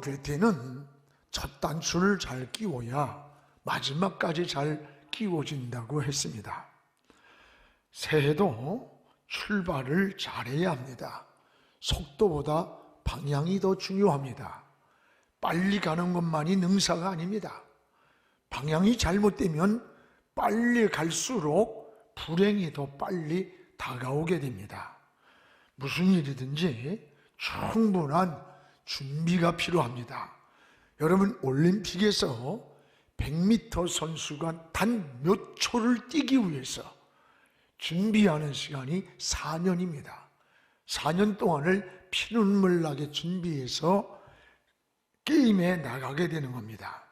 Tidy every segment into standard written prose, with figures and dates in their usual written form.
괴테는 첫 단추를 잘 끼워야 마지막까지 잘 끼워진다고 했습니다. 새해도 출발을 잘해야 합니다. 속도보다 방향이 더 중요합니다. 빨리 가는 것만이 능사가 아닙니다. 방향이 잘못되면 빨리 갈수록 불행이 더 빨리 다가오게 됩니다. 무슨 일이든지 충분한 준비가 필요합니다. 여러분, 올림픽에서 100m 선수가 단 몇 초를 뛰기 위해서 준비하는 시간이 4년입니다. 4년 동안을 피눈물 나게 준비해서 게임에 나가게 되는 겁니다.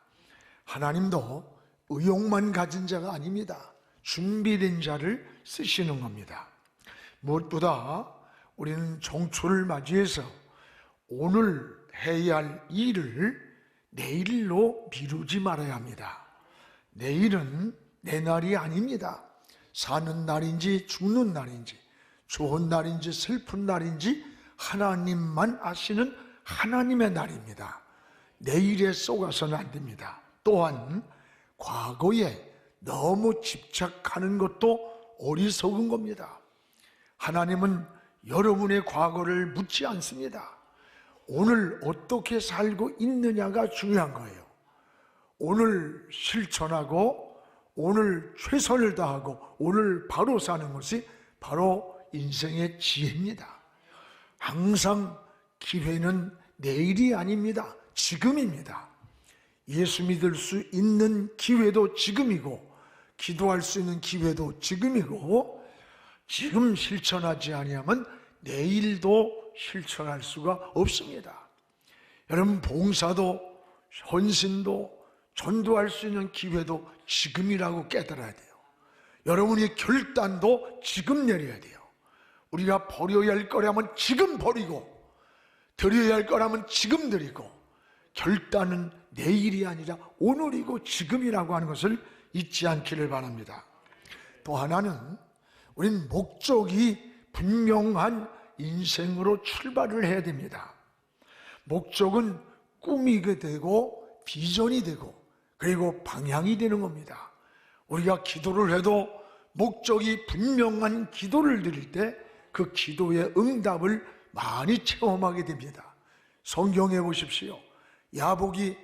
하나님도 의욕만 가진 자가 아닙니다. 준비된 자를 쓰시는 겁니다. 무엇보다 우리는 종초를 맞이해서 오늘 해야 할 일을 내일로 미루지 말아야 합니다. 내일은 내 날이 아닙니다. 사는 날인지 죽는 날인지 좋은 날인지 슬픈 날인지 하나님만 아시는 하나님의 날입니다. 내일에 쏘가서는 안 됩니다. 또한 과거에 너무 집착하는 것도 어리석은 겁니다. 하나님은 여러분의 과거를 묻지 않습니다. 오늘 어떻게 살고 있느냐가 중요한 거예요. 오늘 실천하고 오늘 최선을 다하고 오늘 바로 사는 것이 바로 인생의 지혜입니다. 항상 기회는 내일이 아닙니다. 지금입니다. 예수 믿을 수 있는 기회도 지금이고 기도할 수 있는 기회도 지금이고 지금 실천하지 아니하면 내일도 실천할 수가 없습니다. 여러분, 봉사도 헌신도 전도할 수 있는 기회도 지금이라고 깨달아야 돼요. 여러분의 결단도 지금 내려야 돼요. 우리가 버려야 할 거라면 지금 버리고 드려야 할 거라면 지금 드리고 결단은 내일이 아니라 오늘이고 지금이라고 하는 것을 잊지 않기를 바랍니다. 또 하나는 우린 목적이 분명한 인생으로 출발을 해야 됩니다. 목적은 꿈이게 되고 비전이 되고 그리고 방향이 되는 겁니다. 우리가 기도를 해도 목적이 분명한 기도를 드릴 때 그 기도의 응답을 많이 체험하게 됩니다. 성경에 보십시오. 야복이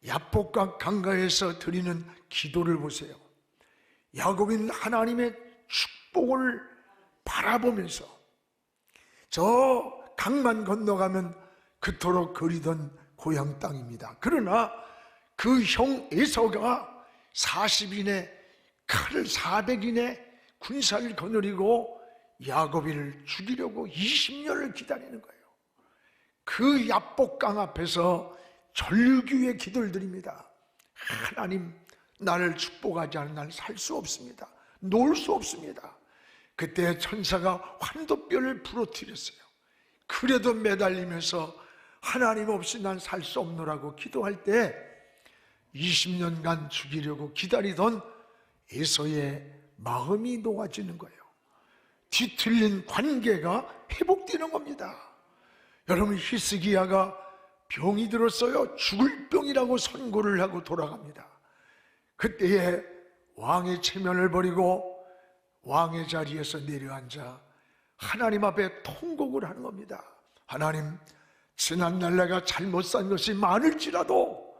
야복강 강가에서 드리는 기도를 보세요. 야곱은 하나님의 축복을 바라보면서 저 강만 건너가면 그토록 그리던 고향 땅입니다. 그러나 그 형 에서가 40인의 칼을 400인의 군사를 거느리고 야곱을 죽이려고 20년을 기다리는 거예요. 그 야복강 앞에서 절규의 기도를 드립니다. 하나님, 나를 축복하지 않은 날 살 수 없습니다. 놀 수 없습니다. 그때 천사가 환도뼈를 부러뜨렸어요. 그래도 매달리면서 하나님 없이 난 살 수 없노라고 기도할 때 20년간 죽이려고 기다리던 에서의 마음이 녹아지는 거예요. 뒤틀린 관계가 회복되는 겁니다. 여러분, 히스기야가 병이 들었어요. 죽을 병이라고 선고를 하고 돌아갑니다. 그때에 왕의 체면을 버리고 왕의 자리에서 내려앉아 하나님 앞에 통곡을 하는 겁니다. 하나님, 지난날 내가 잘못 산 것이 많을지라도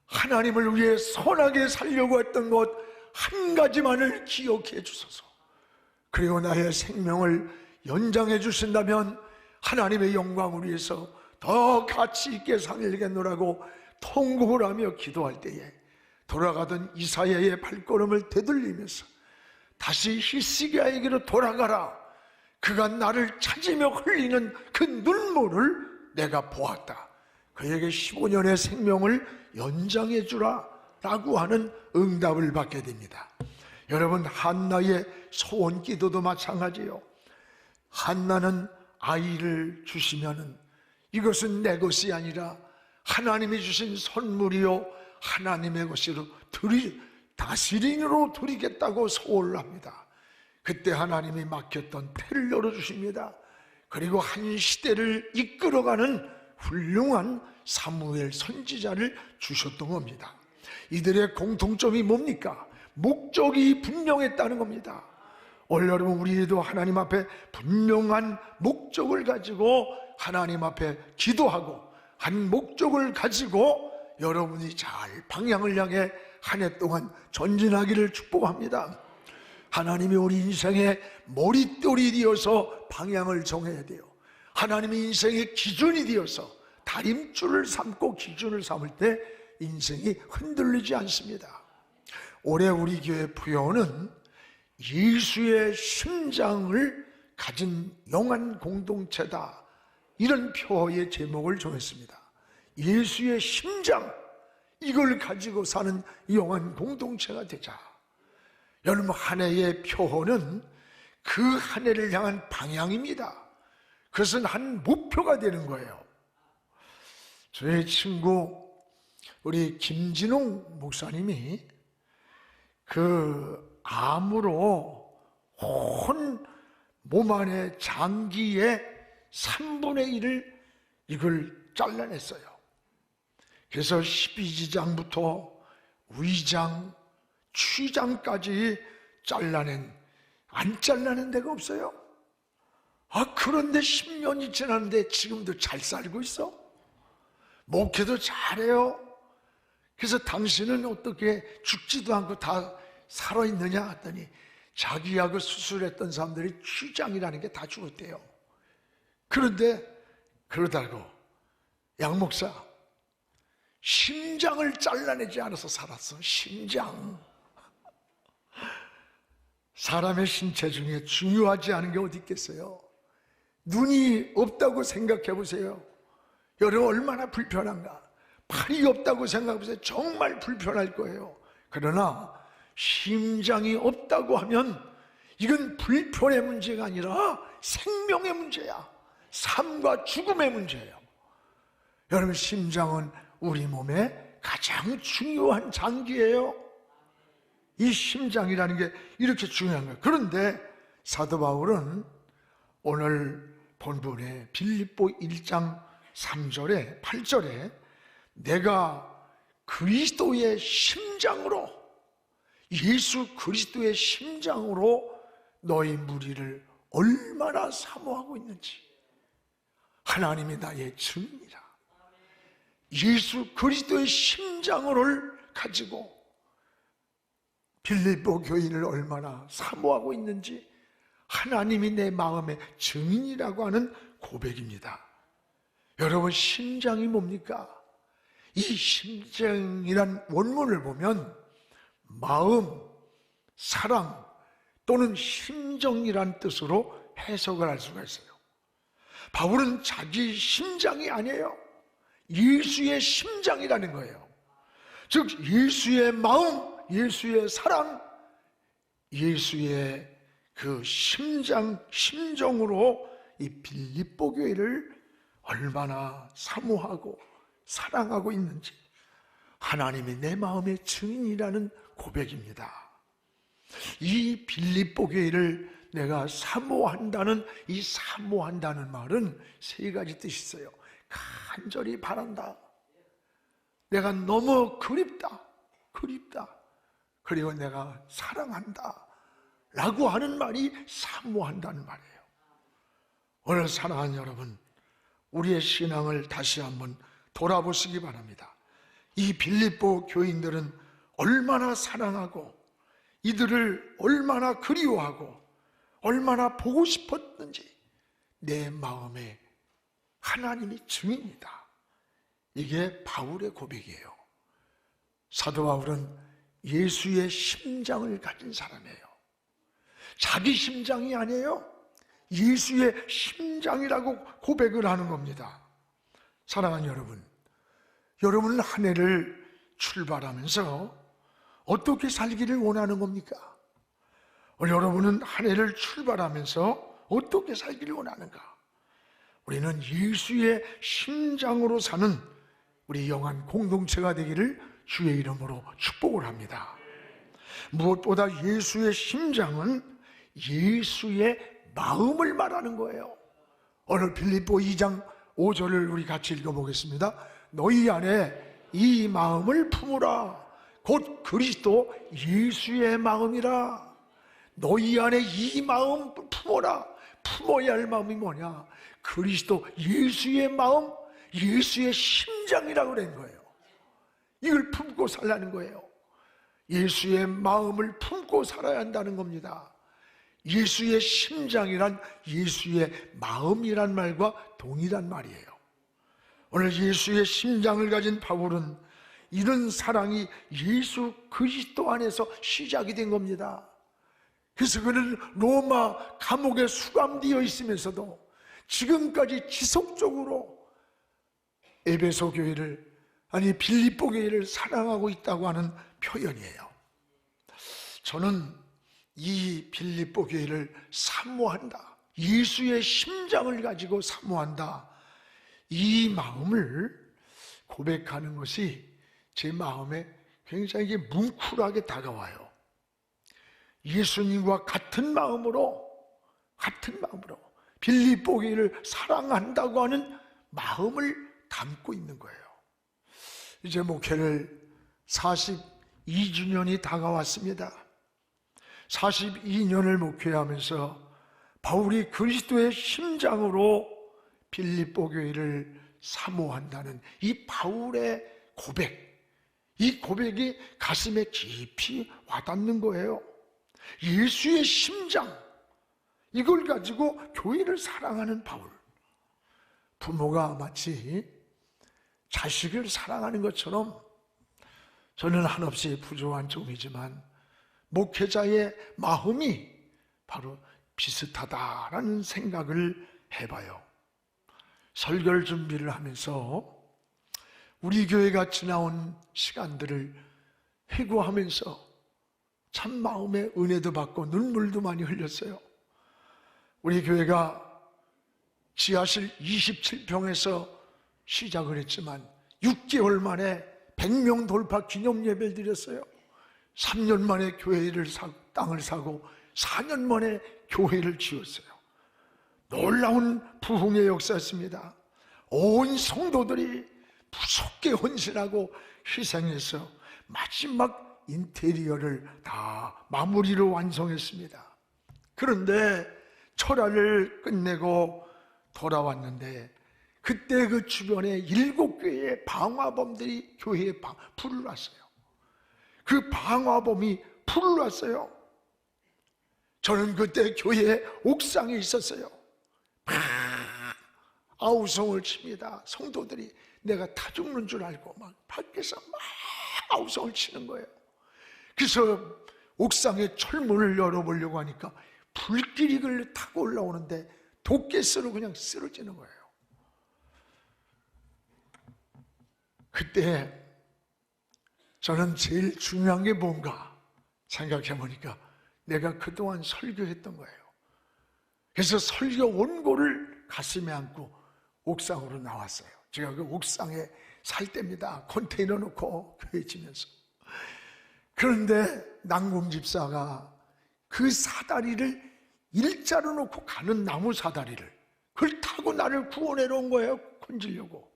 하나님을 위해 선하게 살려고 했던 것 한 가지만을 기억해 주소서. 그리고 나의 생명을 연장해 주신다면 하나님의 영광을 위해서 더 가치 있게 살겠노라고 통곡을 하며 기도할 때에 돌아가던 이사야의 발걸음을 되돌리면서 다시 히스기야에게로 돌아가라. 그가 나를 찾으며 흘리는 그 눈물을 내가 보았다. 그에게 15년의 생명을 연장해 주라 라고 하는 응답을 받게 됩니다. 여러분, 한나의 소원 기도도 마찬가지예요. 한나는 아이를 주시면은 이것은 내 것이 아니라 하나님이 주신 선물이요 하나님의 것으로 다스린으로 드리겠다고 소원을 합니다. 그때 하나님이 맡겼던 패를 열어주십니다. 그리고 한 시대를 이끌어가는 훌륭한 사무엘 선지자를 주셨던 겁니다. 이들의 공통점이 뭡니까? 목적이 분명했다는 겁니다. 오늘 여러분, 우리도 하나님 앞에 분명한 목적을 가지고 하나님 앞에 기도하고 한 목적을 가지고 여러분이 잘 방향을 향해 한 해 동안 전진하기를 축복합니다. 하나님이 우리 인생의 머릿돌이 되어서 방향을 정해야 돼요. 하나님이 인생의 기준이 되어서 다림줄을 삼고 기준을 삼을 때 인생이 흔들리지 않습니다. 올해 우리 교회 부여는 예수의 심장을 가진 영한 공동체다, 이런 표어의 제목을 정했습니다. 예수의 심장, 이걸 가지고 사는 영한 공동체가 되자. 여러분, 한 해의 표어는 그 한 해를 향한 방향입니다. 그것은 한 목표가 되는 거예요. 저의 친구 우리 김진홍 목사님이 그 암으로 온 몸 안의 장기의 3분의 1을 이걸 잘라냈어요. 그래서 12지장부터 위장, 취장까지 안 잘라낸 데가 없어요. 그런데 10년이 지났는데 지금도 잘 살고 있어. 목회도 잘해요. 그래서 당신은 어떻게 죽지도 않고 다 살아있느냐 했더니 자기하고 수술했던 사람들이 취장이라는 게 다 죽었대요. 그런데 그러다고 양 목사, 심장을 잘라내지 않아서 살았어. 심장. 사람의 신체 중에 중요하지 않은 게 어디 있겠어요? 눈이 없다고 생각해 보세요. 여러분, 얼마나 불편한가. 팔이 없다고 생각해 보세요. 정말 불편할 거예요. 그러나 심장이 없다고 하면 이건 불편의 문제가 아니라 생명의 문제야. 삶과 죽음의 문제예요. 여러분, 심장은 우리 몸에 가장 중요한 장기예요. 이 심장이라는 게 이렇게 중요한 거예요. 그런데 사도 바울은 오늘 본문에 빌립보 1장 3절에 8절에 내가 그리스도의 심장으로, 예수 그리스도의 심장으로 너희 무리를 얼마나 사모하고 있는지 하나님이 나의 증인이라. 예수 그리스도의 심장을 가지고 빌립보 교인을 얼마나 사모하고 있는지 하나님이 내 마음의 증인이라고 하는 고백입니다. 여러분, 심장이 뭡니까? 이 심장이란 원문을 보면 마음, 사랑 또는 심정이란 뜻으로 해석을 할 수가 있어요. 바울은 자기 심장이 아니에요. 예수의 심장이라는 거예요. 즉 예수의 마음, 예수의 사랑, 예수의 그 심정으로 이 빌립보 교회를 얼마나 사모하고 사랑하고 있는지 하나님이 내 마음의 증인이라는 고백입니다. 이 빌립보 교회를 내가 사모한다는, 이 사모한다는 말은 세 가지 뜻이 있어요. 간절히 바란다, 내가 너무 그립다, 그리고 내가 사랑한다 라고 하는 말이 사모한다는 말이에요. 오늘 사랑하는 여러분, 우리의 신앙을 다시 한번 돌아보시기 바랍니다. 이 빌립보 교인들은 얼마나 사랑하고 이들을 얼마나 그리워하고 얼마나 보고 싶었는지 내 마음에 하나님이 증인이다. 이게 바울의 고백이에요. 사도 바울은 예수의 심장을 가진 사람이에요. 자기 심장이 아니에요. 예수의 심장이라고 고백을 하는 겁니다. 사랑하는 여러분, 여러분은 한 해를 출발하면서 어떻게 살기를 원하는 겁니까? 여러분은 한 해를 출발하면서 어떻게 살기를 원하는가? 우리는 예수의 심장으로 사는 우리 영한 공동체가 되기를 주의 이름으로 축복을 합니다. 무엇보다 예수의 심장은 예수의 마음을 말하는 거예요. 오늘 빌립보 2장 5절을 우리 같이 읽어보겠습니다. 너희 안에 이 마음을 품으라. 곧 그리스도 예수의 마음이라. 너희 안에 이 마음 품어라. 품어야 할 마음이 뭐냐? 그리스도 예수의 마음, 예수의 심장이라고 그런 거예요. 이걸 품고 살라는 거예요. 예수의 마음을 품고 살아야 한다는 겁니다. 예수의 심장이란 예수의 마음이란 말과 동일한 말이에요. 오늘 예수의 심장을 가진 바울은 이런 사랑이 예수 그리스도 안에서 시작이 된 겁니다. 그래서 그는 로마 감옥에 수감되어 있으면서도 지금까지 지속적으로 에베소 교회를, 아니 빌립보 교회를 사랑하고 있다고 하는 표현이에요. 저는 이 빌립보 교회를 사모한다, 예수의 심장을 가지고 사모한다, 이 마음을 고백하는 것이 제 마음에 굉장히 뭉클하게 다가와요. 예수님과 같은 마음으로 빌립보 교회를 사랑한다고 하는 마음을 담고 있는 거예요. 이제 목회를 42주년이 다가왔습니다. 42년을 목회하면서 바울이 그리스도의 심장으로 빌립보 교회를 사모한다는 이 바울의 고백, 이 고백이 가슴에 깊이 와닿는 거예요. 예수의 심장, 이걸 가지고 교회를 사랑하는 바울. 부모가 마치 자식을 사랑하는 것처럼 저는 한없이 부족한 종이지만 목회자의 마음이 바로 비슷하다라는 생각을 해봐요. 설교 준비를 하면서 우리 교회가 지나온 시간들을 회고하면서 참 마음에 은혜도 받고 눈물도 많이 흘렸어요. 우리 교회가 지하실 27평에서 시작을 했지만 6개월 만에 100명 돌파 기념 예배를 드렸어요. 3년 만에 교회를 땅을 사고 4년 만에 교회를 지었어요. 놀라운 부흥의 역사였습니다. 온 성도들이 무섭게 헌신하고 희생해서 마지막 인테리어를 다 마무리로 완성했습니다. 그런데 철화를 끝내고 돌아왔는데 그때 그 주변에 7개의 방화범들이 교회에 불을 놨어요. 그 방화범이 불을 놨어요. 저는 그때 교회 옥상에 있었어요. 막 아우성을 칩니다. 성도들이 내가 다 죽는 줄 알고 막 밖에서 막 아우성을 치는 거예요. 그래서 옥상에 철문을 열어보려고 하니까 불길이를 타고 올라오는데 도깨스로 그냥 쓰러지는 거예요. 그때 저는 제일 중요한 게 뭔가 생각해보니까 내가 그동안 설교했던 거예요. 그래서 설교 원고를 가슴에 안고 옥상으로 나왔어요. 제가 그 옥상에 살 때입니다. 컨테이너 놓고 교회 지면서. 그런데 남궁 집사가 그 사다리를 일자로 놓고 가는 나무 사다리를 그걸 타고 나를 구원해 놓은 거예요. 건지려고.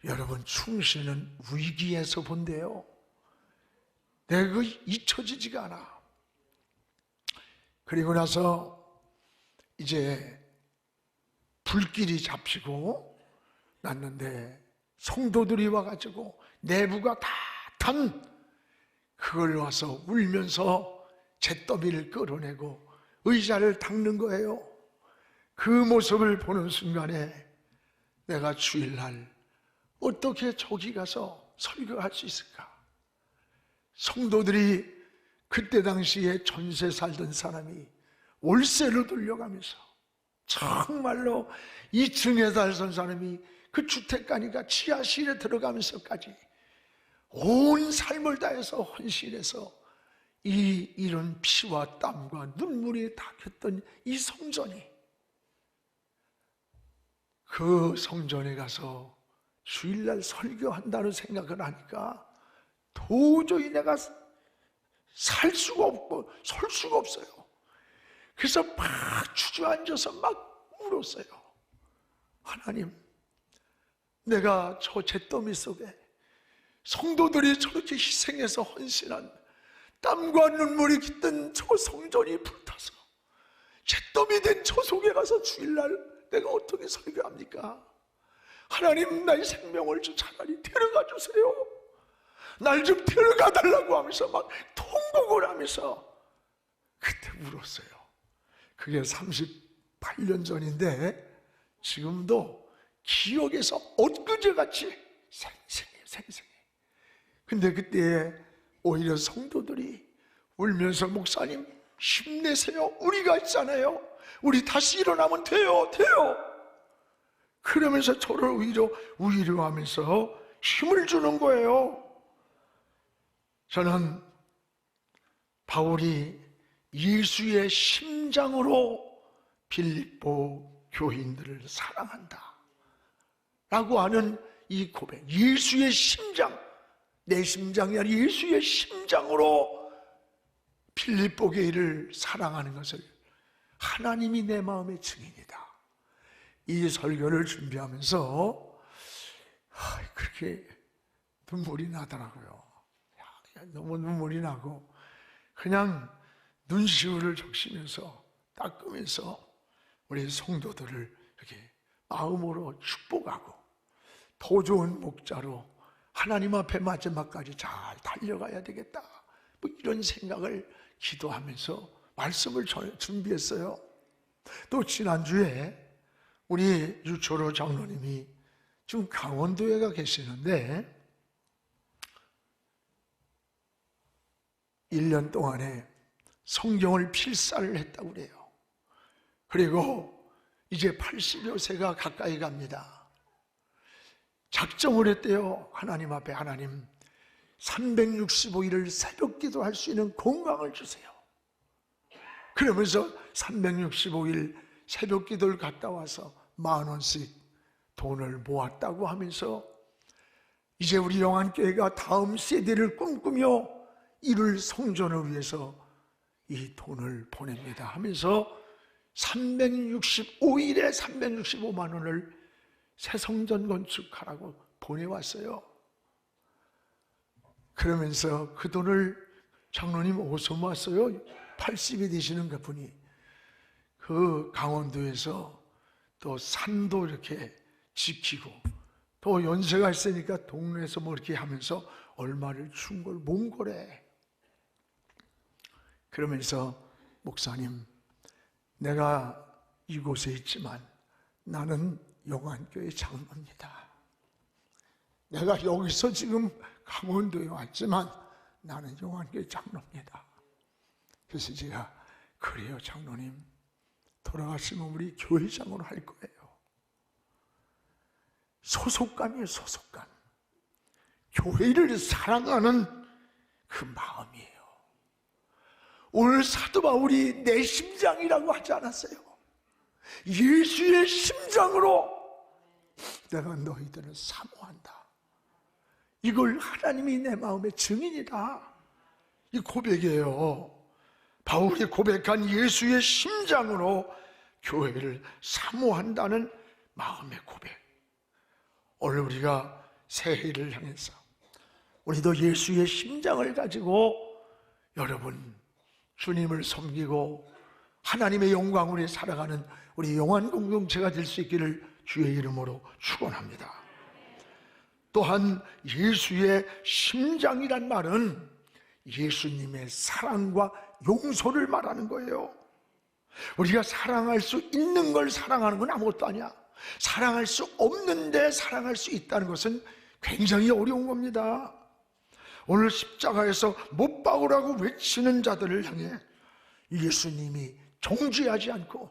여러분, 충신은 위기에서 본대요. 내가 그 잊혀지지가 않아. 그리고 나서 이제 불길이 잡히고 났는데 성도들이 와가지고 내부가 다 탄 그걸 와서 울면서 잿더미를 끌어내고 의자를 닦는 거예요. 그 모습을 보는 순간에 내가 주일날 어떻게 저기 가서 설교할 수 있을까? 성도들이 그때 당시에 전세 살던 사람이 월세로 돌려가면서 정말로 2층에 살던 사람이 그 주택 가니까 지하실에 들어가면서까지 온 삶을 다해서 헌신해서 이런 피와 땀과 눈물이 닦였던 이 성전이, 그 성전에 가서 주일날 설교한다는 생각을 하니까 도저히 내가 살 수가 없고 설 수가 없어요. 그래서 막 주저앉아서 막 울었어요. 하나님, 내가 저 잿더미 속에 성도들이 저렇게 희생해서 헌신한 땀과 눈물이 깃든 저 성전이 불타서 잿더미 된 저 속에 가서 주일날 내가 어떻게 설교합니까? 하나님, 나의 생명을 좀 차라리 데려가 주세요. 날 좀 데려가 달라고 하면서 막 통곡을 하면서 그때 울었어요. 그게 38년 전인데 지금도 기억에서 엊그제같이 생생해요, 생생해. 근데 그때 오히려 성도들이 울면서 목사님 힘내세요. 우리가 있잖아요. 우리 다시 일어나면 돼요. 그러면서 저를 오히려 위로하면서 힘을 주는 거예요. 저는 바울이 예수의 심장으로 빌립보 교인들을 사랑한다 라고 하는 이 고백, 예수의 심장, 내 심장이 아니라 예수의 심장으로 빌립보 교회를 사랑하는 것을 하나님이 내 마음의 증인이다. 이 설교를 준비하면서 그렇게 눈물이 나더라고요. 너무 눈물이 나고 그냥 눈시울을 적시면서 닦으면서 우리 성도들을 이렇게 마음으로 축복하고 더 좋은 목자로 하나님 앞에 마지막까지 잘 달려가야 되겠다, 뭐 이런 생각을 기도하면서 말씀을 준비했어요. 또 지난주에 우리 유초로 장로님이 지금 강원도에 가 계시는데 1년 동안에 성경을 필사를 했다고 그래요. 그리고 이제 80여 세가 가까이 갑니다. 작정을 했대요. 하나님 앞에, 하나님 365일을 새벽 기도할 수 있는 건강을 주세요. 그러면서 365일 새벽 기도를 갔다 와서 10,000원씩 돈을 모았다고 하면서 이제 우리 영안교회가 다음 세대를 꿈꾸며 이룰 성전을 위해서 이 돈을 보냅니다 하면서 365일에 365만 원을 새 성전 건축하라고 보내왔어요. 그러면서 그 돈을 장로님 어디서 모았어요? 80이 되시는 그분이 그 강원도에서 또 산도 이렇게 지키고 또 연세가 있으니까 동네에서 뭐 이렇게 하면서 얼마를 준 걸 몽골에. 그러면서 목사님, 내가 이곳에 있지만 나는 영안교회 장로입니다. 내가 여기서 지금 강원도에 왔지만 나는 영안교회 장로입니다. 그래서 제가 그래요 장로님, 돌아가시면 우리 교회장으로 할 거예요. 소속감이에요, 소속감. 교회를 사랑하는 그 마음이에요. 오늘 사도 바울이 내 심장이라고 하지 않았어요? 예수의 심장으로 내가 너희들을 사모한다. 이걸 하나님이 내 마음의 증인이다. 이 고백이에요. 바울이 고백한 예수의 심장으로 교회를 사모한다는 마음의 고백. 오늘 우리가 새해를 향해서 우리도 예수의 심장을 가지고 여러분 주님을 섬기고 하나님의 영광으로 살아가는 우리 영안 공동체가 될 수 있기를 주의 이름으로 축원합니다. 또한 예수의 심장이란 말은 예수님의 사랑과 용서를 말하는 거예요. 우리가 사랑할 수 있는 걸 사랑하는 건 아무것도 아니야. 사랑할 수 없는데 사랑할 수 있다는 것은 굉장히 어려운 겁니다. 오늘 십자가에서 못 박으라고 외치는 자들을 향해 예수님이 정죄하지 않고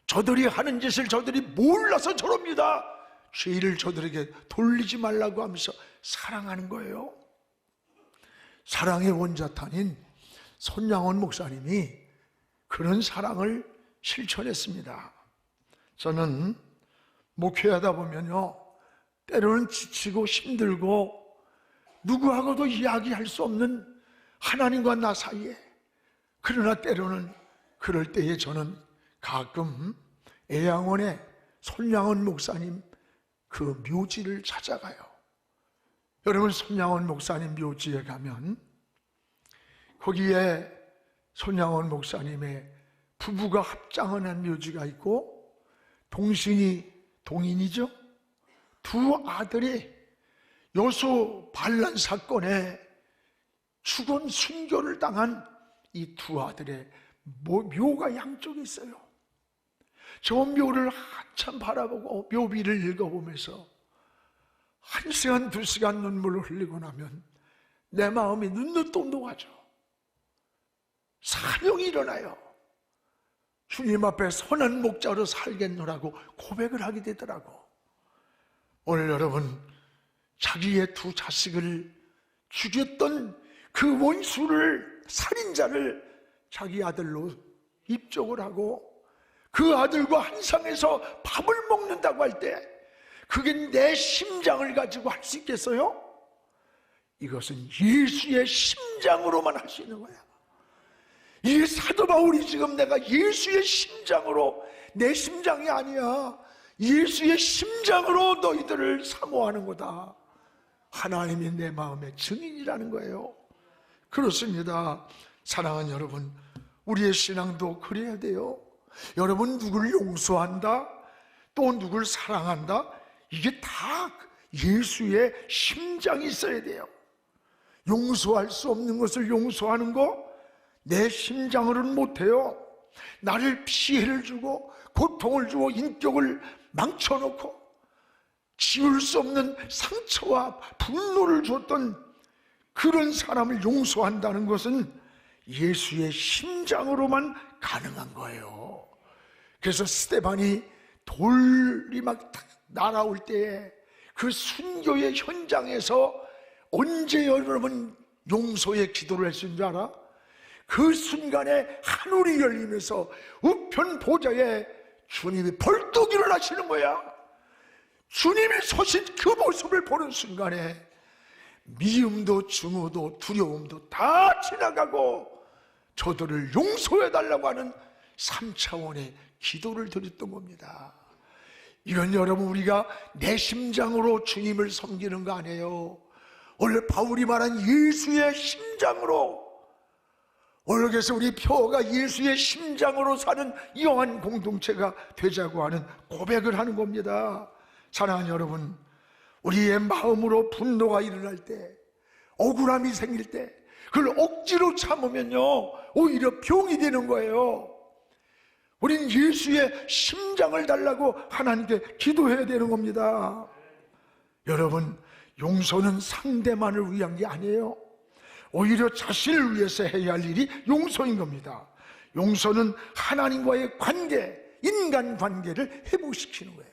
저들이 하는 짓을 저들이 몰라서 저럽니다, 죄를 저들에게 돌리지 말라고 하면서 사랑하는 거예요. 사랑의 원자탄인 손양원 목사님이 그런 사랑을 실천했습니다. 저는 목회하다 보면요, 때로는 지치고 힘들고 누구하고도 이야기할 수 없는 하나님과 나 사이에, 그러나 때로는 그럴 때에 저는 가끔 애양원의 손양원 목사님 그 묘지를 찾아가요. 여러분, 손양원 목사님 묘지에 가면 거기에 손양원 목사님의 부부가 합장을 한 묘지가 있고, 동인이죠? 두 아들이 여수 반란 사건에 죽은 순교를 당한 이 두 아들의 묘가 양쪽에 있어요. 저 묘를 한참 바라보고 묘비를 읽어보면서 1시간, 2시간 눈물을 흘리고 나면 내 마음이 눈노동동하죠. 사명이 일어나요. 주님 앞에 선한 목자로 살겠노라고 고백을 하게 되더라고. 오늘 여러분, 자기의 두 자식을 죽였던 그 원수를, 살인자를 자기 아들로 입적을 하고 그 아들과 한 상에서 밥을 먹는다고 할 때 그게 내 심장을 가지고 할 수 있겠어요? 이것은 예수의 심장으로만 할 수 있는 거야. 이 사도 바울이 지금 내가 예수의 심장으로, 내 심장이 아니야, 예수의 심장으로 너희들을 사모하는 거다, 하나님이 내 마음의 증인이라는 거예요. 그렇습니다. 사랑하는 여러분, 우리의 신앙도 그래야 돼요. 여러분, 누구를 용서한다, 또 누구를 사랑한다, 이게 다 예수의 심장이 있어야 돼요. 용서할 수 없는 것을 용서하는 거 내 심장으로는 못해요. 나를 피해를 주고 고통을 주고 인격을 망쳐놓고 지울 수 없는 상처와 분노를 줬던 그런 사람을 용서한다는 것은 예수의 심장으로만 가능한 거예요. 그래서 스데반이 돌이 막 날아올 때에 그 순교의 현장에서 언제 여러분 용서의 기도를 했을 줄 알아? 그 순간에 하늘이 열리면서 우편 보좌에 주님이 벌떡 일어나시는 거야. 주님이 서신 그 모습을 보는 순간에 미움도 증오도 두려움도 다 지나가고 저들을 용서해달라고 하는 3차원의 기도를 드렸던 겁니다. 이건 여러분, 우리가 내 심장으로 주님을 섬기는 거 아니에요. 오늘 바울이 말한 예수의 심장으로, 오늘 그래서 우리 표가 예수의 심장으로 사는 영한 공동체가 되자고 하는 고백을 하는 겁니다. 사랑하는 여러분, 우리의 마음으로 분노가 일어날 때, 억울함이 생길 때 그걸 억지로 참으면요 오히려 병이 되는 거예요. 우린 예수의 심장을 달라고 하나님께 기도해야 되는 겁니다. 여러분, 용서는 상대만을 위한 게 아니에요. 오히려 자신을 위해서 해야 할 일이 용서인 겁니다. 용서는 하나님과의 관계, 인간관계를 회복시키는 거예요.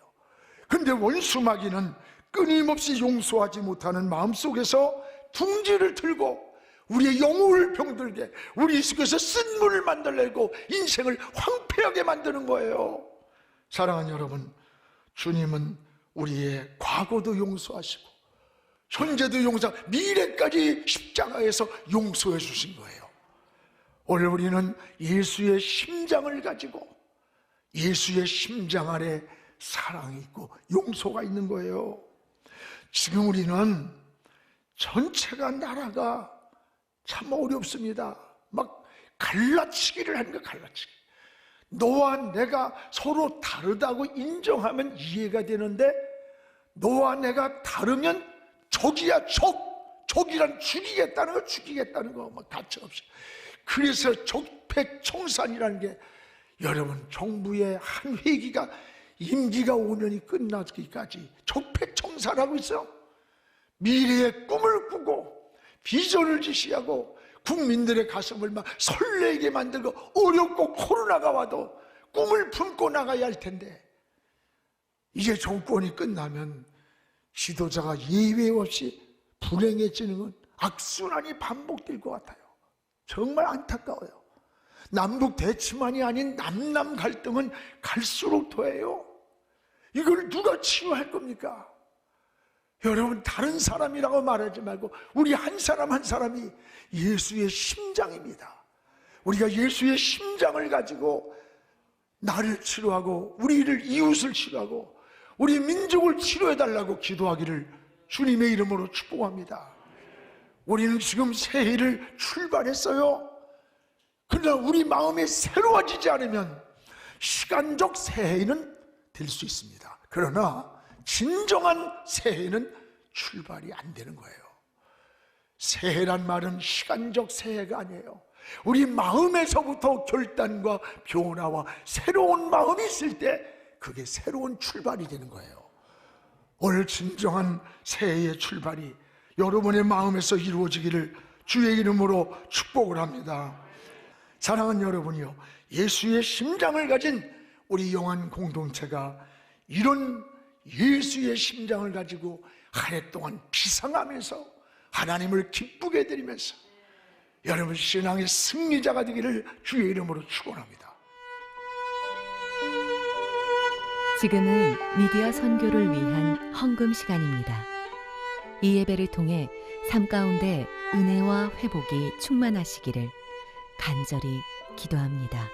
그런데 원수마귀는 끊임없이 용서하지 못하는 마음속에서 둥지를 틀고 우리의 영혼을 병들게, 우리 속에서 쓴물을 만들려고 인생을 황폐하게 만드는 거예요. 사랑하는 여러분, 주님은 우리의 과거도 용서하시고 현재도 용서하고 미래까지 십자가에서 용서해 주신 거예요. 오늘 우리는 예수의 심장을 가지고 예수의 심장 안에 사랑이 있고 용서가 있는 거예요. 지금 우리는 전체가 나라가 참 어렵습니다. 막 갈라치기를 하는 거야. 갈라치기. 너와 내가 서로 다르다고 인정하면 이해가 되는데, 너와 내가 다르면 적이야, 적. 적이란 죽이겠다는 거, 죽이겠다는 거, 막 가차없이. 그래서 적폐청산이라는 게, 여러분, 정부의 한 회기가 임기가 5년이 끝나기까지 적폐청산하고 있어. 미래의 꿈을 꾸고 비전을 지시하고 국민들의 가슴을 막 설레게 만들고, 어렵고 코로나가 와도 꿈을 품고 나가야 할 텐데, 이제 정권이 끝나면 지도자가 예외 없이 불행해지는 건 악순환이 반복될 것 같아요. 정말 안타까워요. 남북 대치만이 아닌 남남 갈등은 갈수록 더해요. 이걸 누가 치유할 겁니까? 여러분, 다른 사람이라고 말하지 말고 우리 한 사람 한 사람이 예수의 심장입니다. 우리가 예수의 심장을 가지고 나를 치료하고 우리를 이웃을 치료하고 우리 민족을 치료해달라고 기도하기를 주님의 이름으로 축복합니다. 우리는 지금 새해를 출발했어요. 그러나 우리 마음이 새로워지지 않으면 시간적 새해는 될 수 있습니다. 그러나 진정한 새해는 출발이 안 되는 거예요. 새해란 말은 시간적 새해가 아니에요. 우리 마음에서부터 결단과 변화와 새로운 마음이 있을 때 그게 새로운 출발이 되는 거예요. 오늘 진정한 새해의 출발이 여러분의 마음에서 이루어지기를 주의 이름으로 축복을 합니다. 사랑하는 여러분이요, 예수의 심장을 가진 우리 영안 공동체가 이런 예수의 심장을 가지고 한 해 동안 비상하면서 하나님을 기쁘게 해드리면서 여러분 신앙의 승리자가 되기를 주의 이름으로 축원합니다. 지금은 미디어 선교를 위한 헌금 시간입니다. 이 예배를 통해 삶 가운데 은혜와 회복이 충만하시기를 간절히 기도합니다.